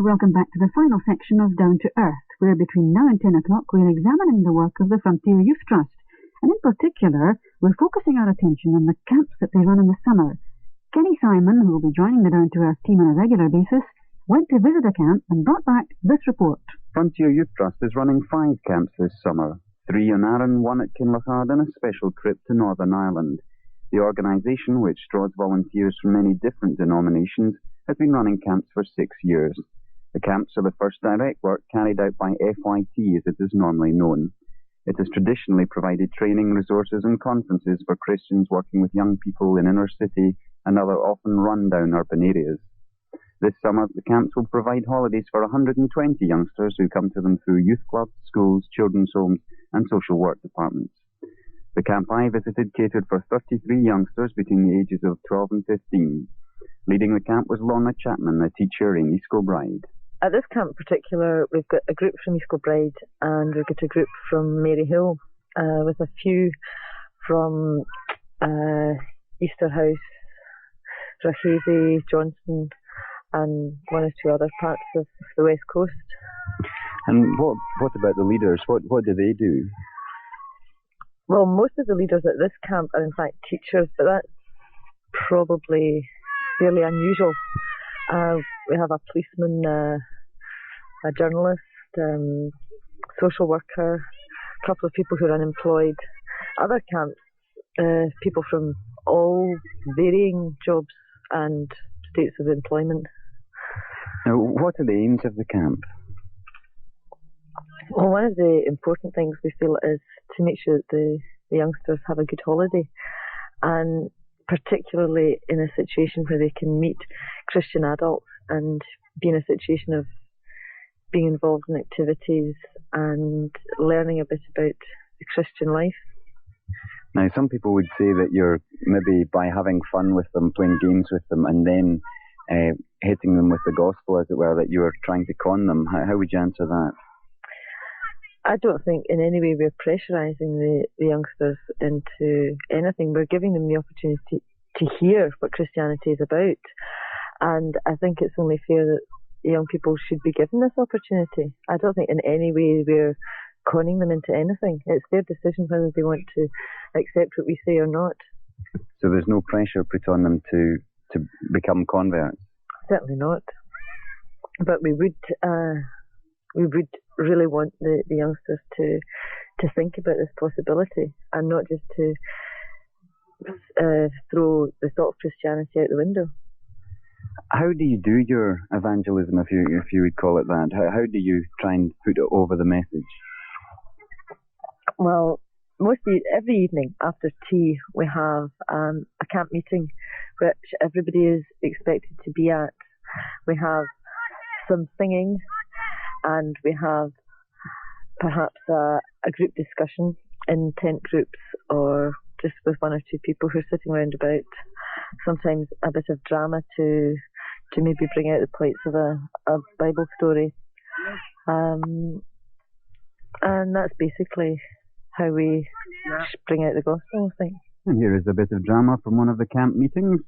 and welcome back to the final section of Down to Earth, where between now and 10 o'clock we're examining the work of the Frontier Youth Trust, and in particular we're focusing our attention on the camps that they run in the summer. Kenny Simon, who will be joining the Down to Earth team on a regular basis, went to visit a camp and brought back this report. Frontier Youth Trust is running 5 camps this summer, 3 in Arran, 1 at Kinlochard and a special trip to Northern Ireland. The organisation, which draws volunteers from many different denominations, has been running camps for 6 years. The camps are the first direct work carried out by FYT, as it is normally known. It has traditionally provided training, resources and conferences for Christians working with young people in inner city and other often run-down urban areas. This summer, the camps will provide holidays for 120 youngsters who come to them through youth clubs, schools, children's homes and social work departments. The camp I visited catered for 33 youngsters between the ages of 12 and 15. Leading the camp was Lorna Chapman, a teacher in East Kilbride. At this camp in particular, we've got a group from East Kilbride and we've got a group from Maryhill, with a few from Easterhouse, Drachesy, Johnston, and 1 or 2 other parts of the West Coast. And what about the leaders? What do they do? Well, most of the leaders at this camp are in fact teachers, but that's probably fairly unusual. We have a policeman, a journalist, social worker, a couple of people who are unemployed. Other camps, people from all varying jobs and states of employment. Now, what are the aims of the camp? Well, one of the important things we feel is to make sure that the youngsters have a good holiday, and particularly in a situation where they can meet Christian adults and be in a situation of being involved in activities and learning a bit about the Christian life. Now, some people would say that you're maybe by having fun with them, playing games with them, and then hitting them with the gospel, as it were, that you are trying to con them. How would you answer that? I don't think in any way we're pressurising the youngsters into anything. We're giving them the opportunity to hear what Christianity is about. And I think it's only fair that young people should be given this opportunity. I don't think in any way we're conning them into anything. It's their decision whether they want to accept what we say or not. So there's no pressure put on them to become converts? Certainly not. But we would really want the youngsters to think about this possibility and not just to throw the thought of Christianity out the window. How do you do your evangelism, if you would call it that? How do you try and put it over the message? Well, every evening after tea we have a camp meeting which everybody is expected to be at. We have some singing and we have perhaps a group discussion in tent groups or just with 1 or 2 people who are sitting round about. Sometimes a bit of drama to maybe bring out the points of a Bible story. And that's basically how we bring out the gospel, I think. And here is a bit of drama from one of the camp meetings,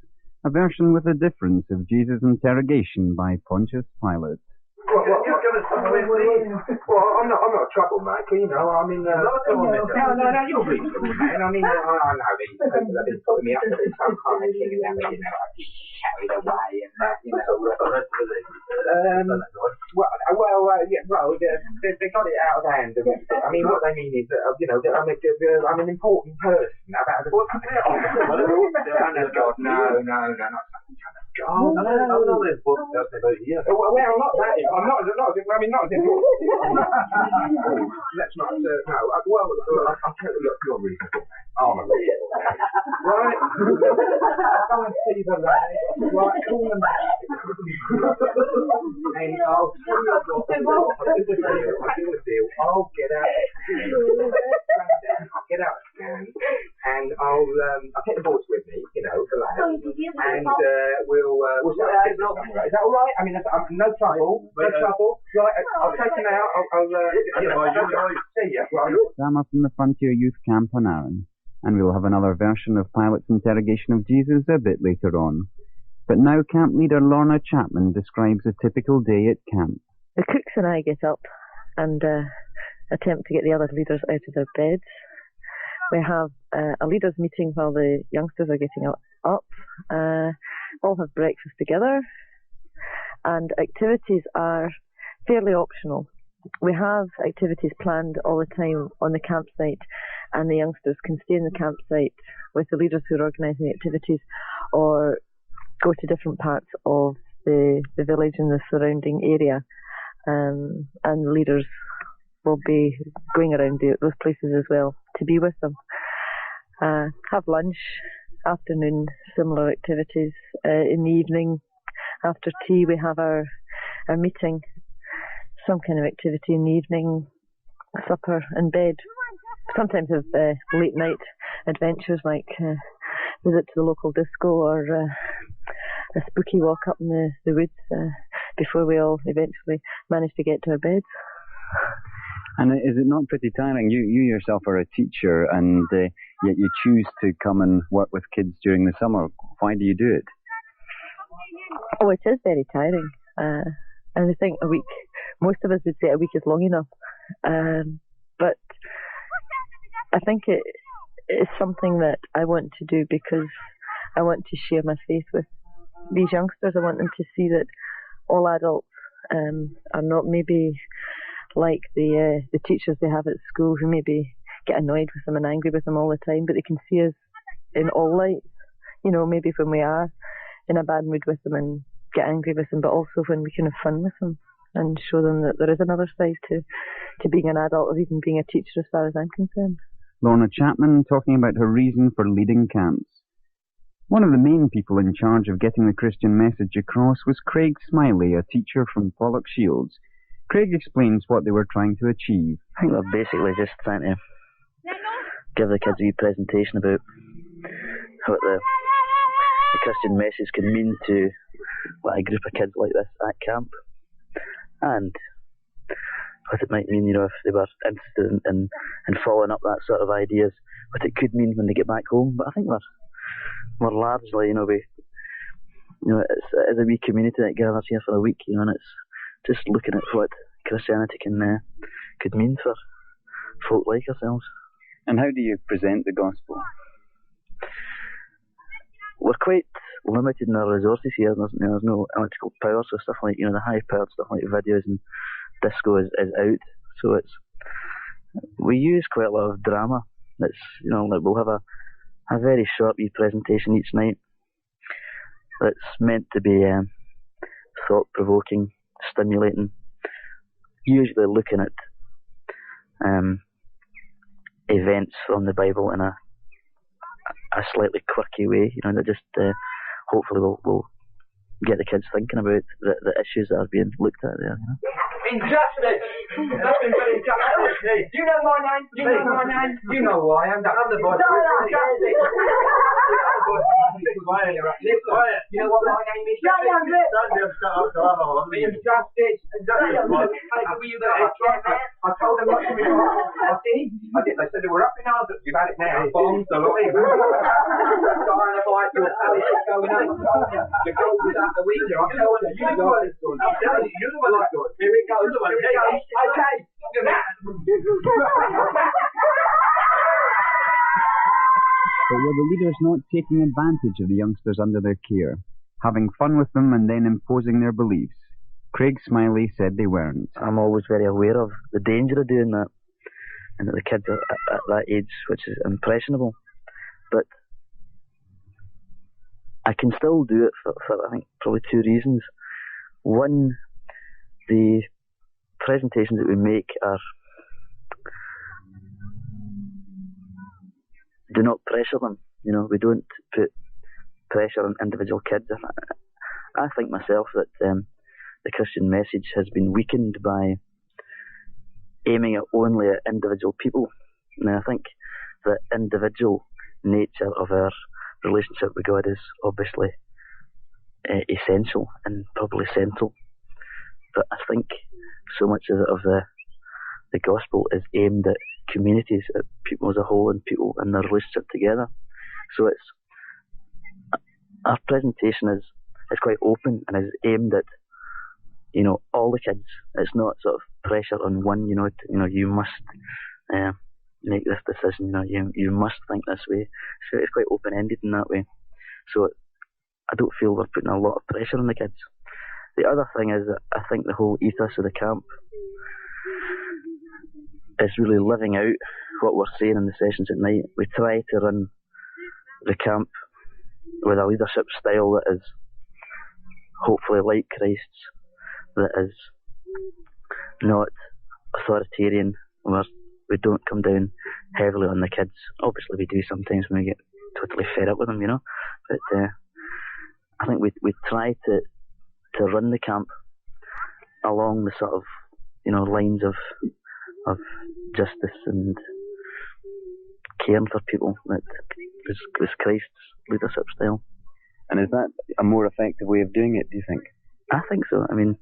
a version with a difference of Jesus' interrogation by Pontius Pilate. Well, I'm not a troublemaker, you know. I mean, no, you're reasonable, man. I mean, I know these people have been putting me up to some kind of thing, and you know, I get carried away, and that, you know. They got it out of hand. I mean, what they mean is that, you know, that I'm an important person. About the God, no, not something. God, no, there's books out there here. Well, I'm not that. I'm not. I mean, not as important. Let's not. No. Well, I'll tell you. Look, you're reasonable. I'm a reasonable man. Right. I'll go and see the lad. Right. Call them back. And I'll see you. I'll do a deal. I'll get out. I'll get out of town, and I'll take the boys with me. You know, the lad. And we'll start. Is that all right? I mean, no trouble. No trouble. Right. I'll take him out. I'll see you. Drama from the Frontier Youth Camp on Arran, and we'll have another version of Pilate's interrogation of Jesus a bit later on. But now camp leader Lorna Chapman describes a typical day at camp. The cooks and I get up and attempt to get the other leaders out of their beds. We have a leaders' meeting while the youngsters are getting up. All have breakfast together, and activities are fairly optional. We have activities planned all the time on the campsite, and the youngsters can stay in the campsite with the leaders who are organising the activities, or go to different parts of the village and the surrounding area, and the leaders will be going around those places as well to be with them. Have lunch, afternoon, similar activities. In the evening, after tea, we have our meeting, some kind of activity in the evening, supper and bed. Sometimes have late night adventures like visit to the local disco or a spooky walk up in the woods before we all eventually manage to get to our beds. And is it not pretty tiring? You yourself are a teacher, and yet you choose to come and work with kids during the summer. Why do you do it? Oh, it is very tiring. And I think a week, most of us would say a week is long enough. But I think it is something that I want to do because I want to share my faith with these youngsters. I want them to see that all adults are not maybe like the teachers they have at school who maybe get annoyed with them and angry with them all the time, but they can see us in all lights. You know, maybe when we are in a bad mood with them and get angry with them, but also when we can have fun with them and show them that there is another side to being an adult or even being a teacher as far as I'm concerned. Lorna Chapman talking about her reason for leading camps. One of the main people in charge of getting the Christian message across was Craig Smiley, a teacher from Pollock Shields. Craig explains what they were trying to achieve. I think we're basically just trying to give the kids a wee presentation about what the Christian message can mean to a group of kids like this at camp, and what it might mean, you know, if they were interested in following up that sort of ideas, what it could mean when they get back home. But I think we're largely, it's a wee community that gathers here for a week, and it's just looking at what Christianity could mean for folk like ourselves. And how do you present the gospel? We're quite limited in our resources here. There's no electrical power, so stuff like, the high-powered stuff like videos and disco is out. So we use quite a lot of drama. It's, we'll have a very short wee presentation each night that's meant to be thought-provoking, stimulating, usually looking at events from the Bible in a slightly quirky way, that just hopefully will get the kids thinking about the issues that are being looked at there. Injustice! Nothing but injustice! You know my name? You know my name? You know who I am. I'm the boss. Injustice! You know what my name is? Injustice! I told them not to be I did. They said they were up in arms. You've had it now. Bombs, the lot. Dynamite, your palace is going on. You're going without the window. I'm telling you. You're the one that's good. Here we go. Okay. But were the leaders not taking advantage of the youngsters under their care, having fun with them and then imposing their beliefs? Craig Smiley said they weren't. I'm always very aware of the danger of doing that, and that the kids are at that age, which is impressionable. But I can still do it for I think probably two reasons. One, the presentations that we make do not pressure them. We don't put pressure on individual kids. I think myself that the Christian message has been weakened by aiming it only at individual people. Now, I think the individual nature of our relationship with God is obviously essential and probably central. But I think so much of the gospel is aimed at communities, at people as a whole, and people in their relationship together. So our presentation is it's quite open and is aimed at, you know, all the kids. It's not sort of pressure on one, you know, you must make this decision, you must think this way. So it's quite open-ended in that way. So I don't feel we're putting a lot of pressure on the kids. The other thing is that I think the whole ethos of the camp is really living out what we're saying in the sessions at night. We try to run the camp with a leadership style that is hopefully like Christ's, that is not authoritarian, where we don't come down heavily on the kids. Obviously we do sometimes when we get totally fed up with them, but I think we try to run the camp along the sort of, lines of justice and caring for people. That was Christ's leadership style. And is that a more effective way of doing it, do you think? I think so. I mean,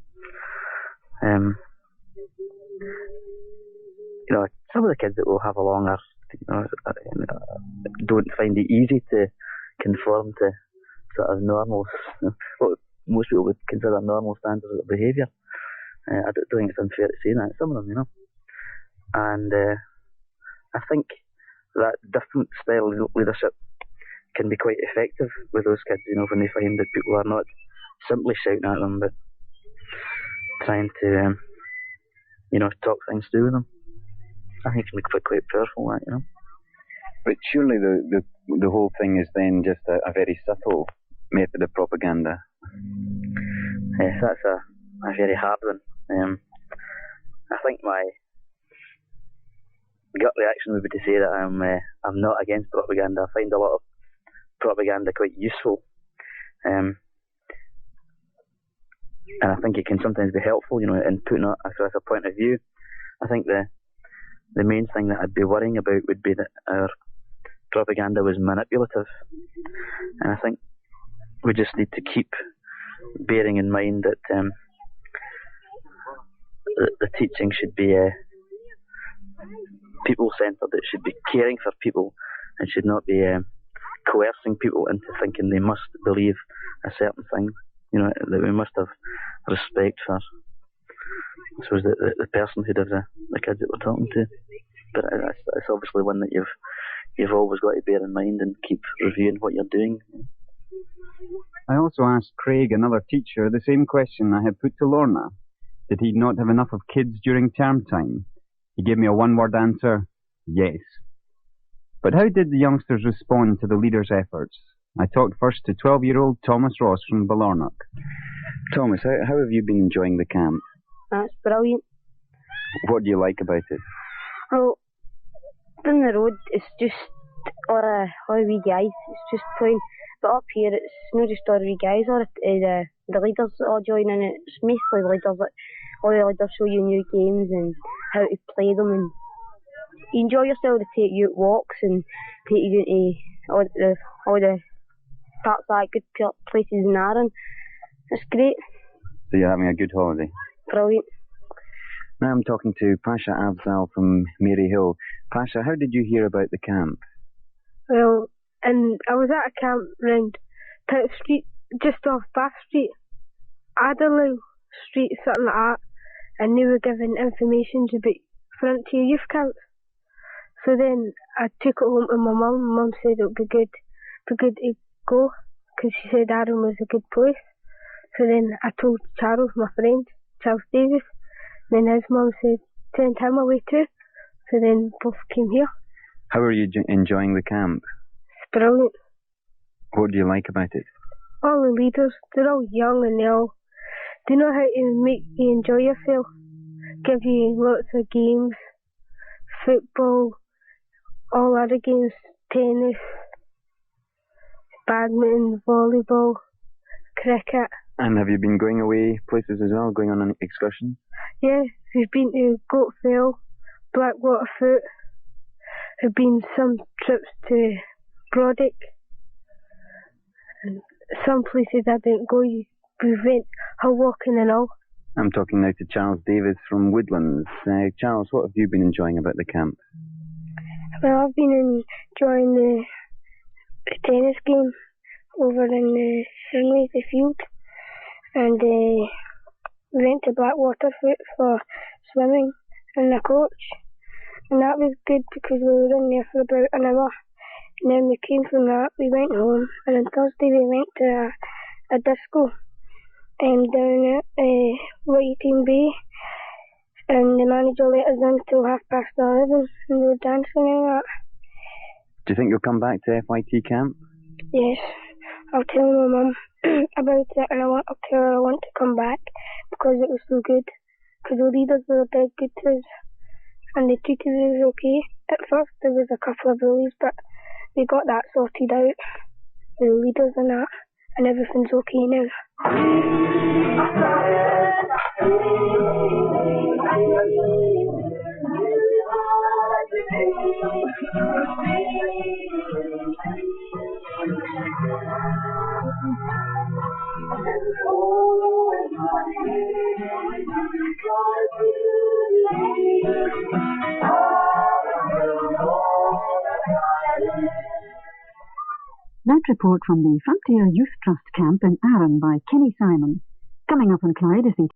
some of the kids that will have along are, don't find it easy to conform to sort of normal, what most people would consider normal standards of behaviour. I don't think it's unfair to say that. Some of them, and I think that different style of leadership can be quite effective with those kids, when they find that people are not simply shouting at them, but trying to, talk things through with them. I think it can be quite powerful, that, But surely the whole thing is then just a very subtle method of propaganda. Yes, that's a very hard one. I think my gut reaction would be to say that I'm not against propaganda. I find a lot of propaganda quite useful, and I think it can sometimes be helpful, in putting across a point of view. I think the main thing that I'd be worrying about would be that our propaganda was manipulative, and I think we just need to keep bearing in mind that the teaching should be people-centred. It should be caring for people, and should not be coercing people into thinking they must believe a certain thing. That we must have respect for, I suppose, the personhood of the kids that we're talking to. But it's obviously one that you've always got to bear in mind and keep reviewing what you're doing. I also asked Craig, another teacher, the same question I had put to Lorna. Did he not have enough of kids during term time? He gave me a one-word answer: yes. But how did the youngsters respond to the leader's efforts? I talked first to 12-year-old Thomas Ross from Ballarnock. Thomas, how have you been enjoying the camp? That's brilliant. What do you like about it? Well, down the road it's just all the wee guys. It's just plain. But up here it's not just all the wee guys. Or the leaders all join in. It's mostly leaders. All the leaders show you new games and how to play them, and you enjoy yourself. To take you out walks and take you into all the parts like good places in Arran. It's great. So you're having a good holiday? Brilliant. Now I'm talking to Pasha Afzal from Maryhill. Pasha, how did you hear about the camp? Well, I was at a camp round Pitt Street, just off Bath Street, Adderley Street, something like that, and they were giving information about Frontier Youth Camps. So then I took it home to my mum. My mum said it would be good to go, because she said Arran was a good place. So then I told Charles, my friend, Charles Davis, and then his mum said, send him away too. So then both came here. How are you enjoying the camp? It's brilliant. What do you like about it? All the leaders, they're all young and they know how to make you enjoy yourself. Give you lots of games, football, all other games, tennis, badminton, volleyball, cricket. And have you been going away places as well, going on an excursion? Yeah, we've been to Goat Fell, Blackwater Foot. We've been some trips to Brodick. And some places I didn't go, we went hill walking and all. I'm talking now to Charles Davis from Woodlands. Charles, what have you been enjoying about the camp? Well, I've been enjoying the tennis game over in the Finlay, the field. and we went to Blackwater for swimming in the coach, and that was good because we were in there for about an hour. And then we came from that, we went home, and on Thursday we went to a disco down at FYT Bay, and the manager let us in till 11:30, and we were dancing and that. Do you think you'll come back to FYT camp? Yes, I'll tell my mum about it, and I'll tell her I want to come back because it was so good. Because the leaders were dead good to us, and they treated us okay. At first there was a couple of bullies, but we got that sorted out with the leaders and that, and everything's okay now. That report from the Frontier Youth Trust camp in Arran by Kenny Simon. Coming up on Clyde is the